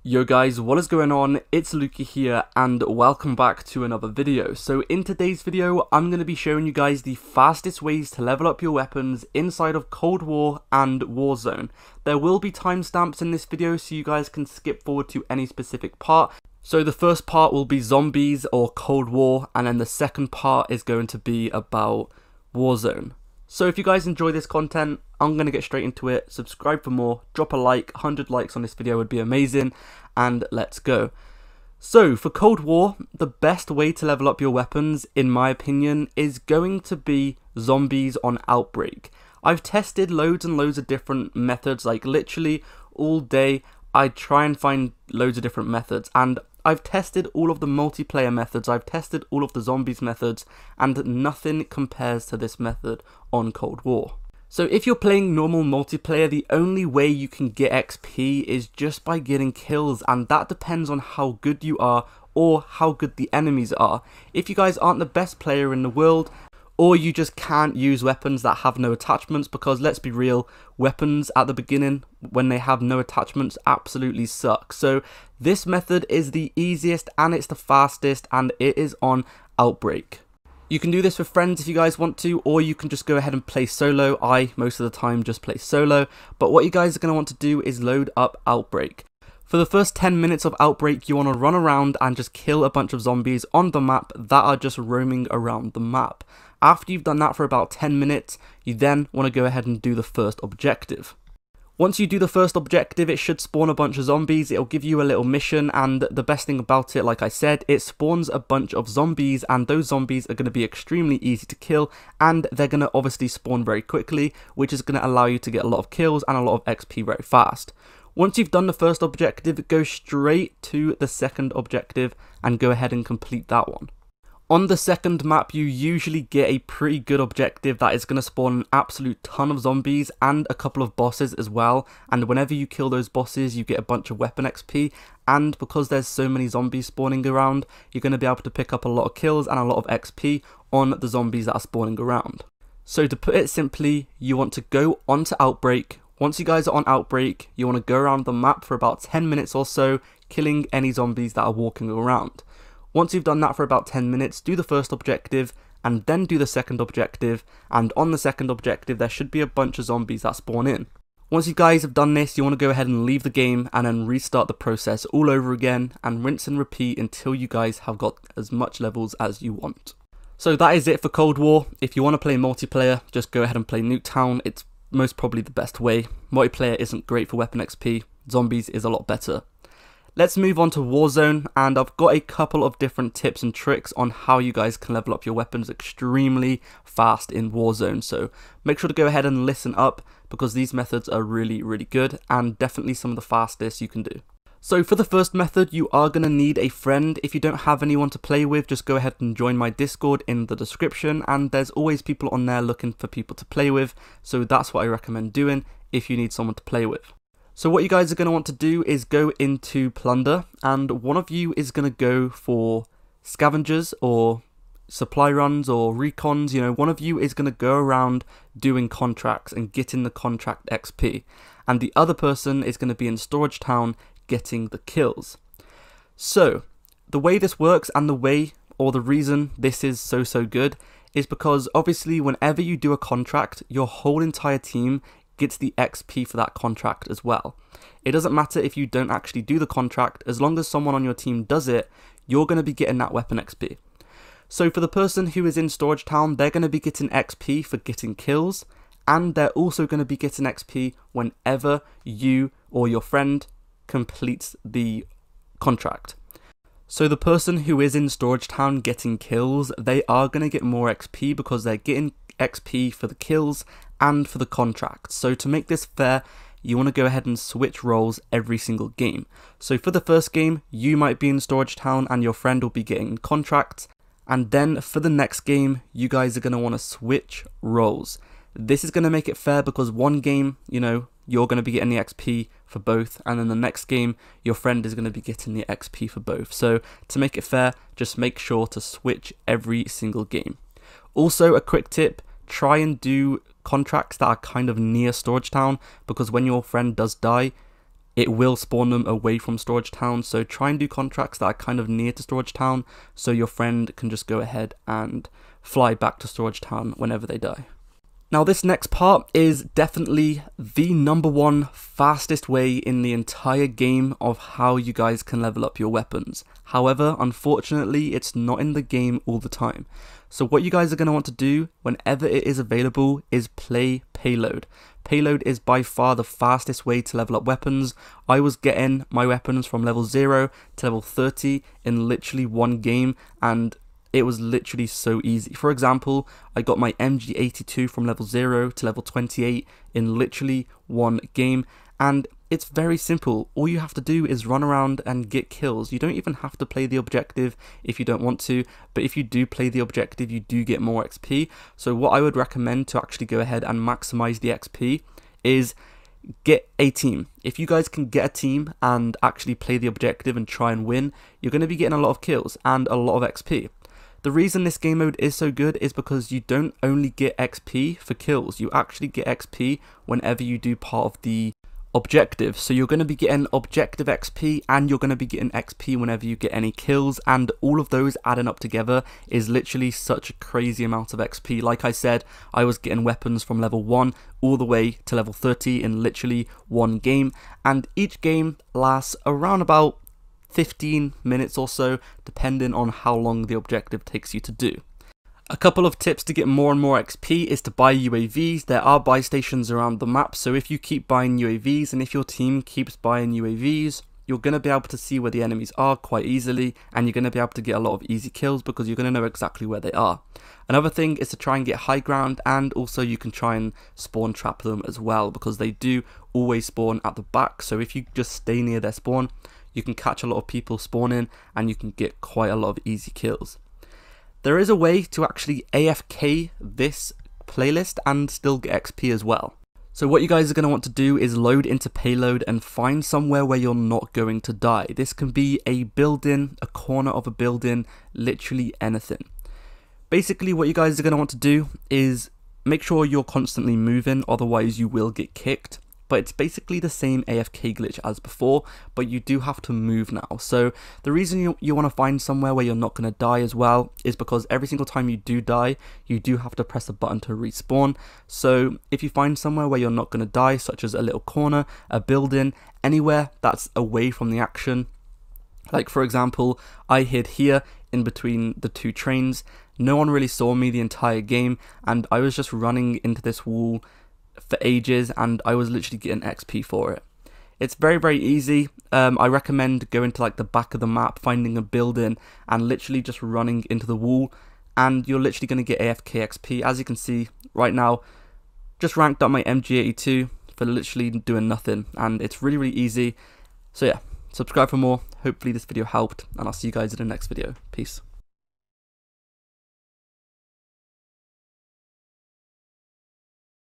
Yo guys, what is going on? It's Luki here and welcome back to another video. So in today's video, I'm going to be showing you guys the fastest ways to level up your weapons inside of Cold War and Warzone. There will be timestamps in this video so you guys can skip forward to any specific part. So the first part will be zombies or Cold War, and then the second part is going to be about Warzone. So if you guys enjoy this content, I'm going to get straight into it. Subscribe for more, drop a like, 100 likes on this video would be amazing, and let's go. So for Cold War, the best way to level up your weapons, in my opinion, is going to be zombies on Outbreak. I've tested loads and loads of different methods, like literally all day I try and find loads of different methods, and I've tested all of the multiplayer methods, I've tested all of the zombies methods, and nothing compares to this method on Cold War. So if you're playing normal multiplayer, the only way you can get XP is just by getting kills, and that depends on how good you are or how good the enemies are. If you guys aren't the best player in the world, or you just can't use weapons that have no attachments, because let's be real, weapons at the beginning when they have no attachments absolutely suck. So this method is the easiest and it's the fastest, and it is on Outbreak. You can do this with friends if you guys want to, or you can just go ahead and play solo. I, most of the time, just play solo, but what you guys are going to want to do is load up Outbreak. For the first 10 minutes of Outbreak, you want to run around and just kill a bunch of zombies on the map that are just roaming around the map. After you've done that for about 10 minutes, you then want to go ahead and do the first objective. Once you do the first objective, it should spawn a bunch of zombies. It'll give you a little mission, and the best thing about it, like I said, it spawns a bunch of zombies, and those zombies are going to be extremely easy to kill, and they're going to obviously spawn very quickly, which is going to allow you to get a lot of kills and a lot of XP very fast. Once you've done the first objective, go straight to the second objective and go ahead and complete that one. On the second map, you usually get a pretty good objective that is going to spawn an absolute ton of zombies and a couple of bosses as well, and whenever you kill those bosses you get a bunch of weapon XP, and because there's so many zombies spawning around, you're going to be able to pick up a lot of kills and a lot of XP on the zombies that are spawning around. So to put it simply, you want to go onto Outbreak. Once you guys are on Outbreak, you want to go around the map for about 10 minutes or so, killing any zombies that are walking around. Once you've done that for about 10 minutes, do the first objective, and then do the second objective, and on the second objective there should be a bunch of zombies that spawn in. Once you guys have done this, you want to go ahead and leave the game, and then restart the process all over again, and rinse and repeat until you guys have got as much levels as you want. So that is it for Cold War. If you want to play multiplayer, just go ahead and play Nuketown. It's most probably the best way. Multiplayer isn't great for weapon XP, zombies is a lot better. Let's move on to Warzone, and I've got a couple of different tips and tricks on how you guys can level up your weapons extremely fast in Warzone, so make sure to go ahead and listen up, because these methods are really good and definitely some of the fastest you can do. So for the first method, you are going to need a friend. If you don't have anyone to play with, just go ahead and join my Discord in the description, and there's always people on there looking for people to play with, so that's what I recommend doing if you need someone to play with. So what you guys are going to want to do is go into Plunder, and one of you is going to go for scavengers or supply runs or recons. You know, one of you is going to go around doing contracts and getting the contract XP, and the other person is going to be in Storage Town getting the kills. So the way this works, and the way or the reason this is so good, is because obviously whenever you do a contract, your whole entire team gets the XP for that contract as well. It doesn't matter if you don't actually do the contract, as long as someone on your team does it, you're going to be getting that weapon XP. So for the person who is in Storage Town, they're going to be getting XP for getting kills, and they're also going to be getting XP whenever you or your friend completes the contract. So the person who is in Storage Town getting kills, they are going to get more XP because they're getting XP for the kills and for the contracts. So to make this fair, you want to go ahead and switch roles every single game. So for the first game, you might be in Storage Town and your friend will be getting contracts, and then for the next game, you guys are going to want to switch roles. This is going to make it fair because one game, you know, you're going to be getting the XP for both, and then the next game, your friend is going to be getting the XP for both. So to make it fair, just make sure to switch every single game. Also, a quick tip, try and do contracts that are kind of near Storage Town, because when your friend does die, it will spawn them away from storage town. So try and do contracts that are kind of near to storage town, so your friend can just go ahead and fly back to storage town whenever they die. Now this next part is definitely the #1 fastest way in the entire game of how you guys can level up your weapons. However, unfortunately, it's not in the game all the time. So what you guys are going to want to do whenever it is available is play payload. Payload is by far the fastest way to level up weapons. I was getting my weapons from level 0 to level 30 in literally one game, and it was literally so easy. For example, I got my MG82 from level 0 to level 28 in literally one game, and it's very simple. All you have to do is run around and get kills. You don't even have to play the objective if you don't want to, but if you do play the objective, you do get more XP. So what I would recommend to actually go ahead and maximize the XP is get a team. If you guys can get a team and actually play the objective and try and win, you're going to be getting a lot of kills and a lot of XP. The reason this game mode is so good is because you don't only get XP for kills, you actually get XP whenever you do part of the objective. So you're going to be getting objective XP and you're going to be getting XP whenever you get any kills, and all of those adding up together is literally such a crazy amount of XP. Like I said, I was getting weapons from level 1 all the way to level 30 in literally one game, and each game lasts around about 15 minutes or so, depending on how long the objective takes you to do. A couple of tips to get more and more XP is to buy UAVs. There are buy stations around the map, so if you keep buying UAVs and if your team keeps buying UAVs, you're going to be able to see where the enemies are quite easily, and you're going to be able to get a lot of easy kills because you're going to know exactly where they are. Another thing is to try and get high ground, and also you can try and spawn trap them as well, because they do always spawn at the back. So if you just stay near their spawn, you can catch a lot of people spawning and you can get quite a lot of easy kills. There is a way to actually AFK this playlist and still get XP as well. So what you guys are going to want to do is load into payload and find somewhere where you're not going to die. This can be a building, a corner of a building, literally anything. Basically what you guys are going to want to do is make sure you're constantly moving, otherwise you will get kicked. But it's basically the same AFK glitch as before, but you do have to move now. So the reason you want to find somewhere where you're not going to die as well is because every single time you do die, you do have to press a button to respawn. So if you find somewhere where you're not going to die, such as a little corner, a building, anywhere that's away from the action, like for example, I hid here in between the two trains. No one really saw me the entire game, and I was just running into this wall for ages, and I was literally getting XP for it. It's very, very easy. I recommend going to like the back of the map, finding a building, and literally just running into the wall, and you're literally going to get AFK XP. As you can see right now, just ranked up my MG82 for literally doing nothing, and it's really, really easy. So yeah, subscribe for more. Hopefully this video helped, and I'll see you guys in the next video. Peace.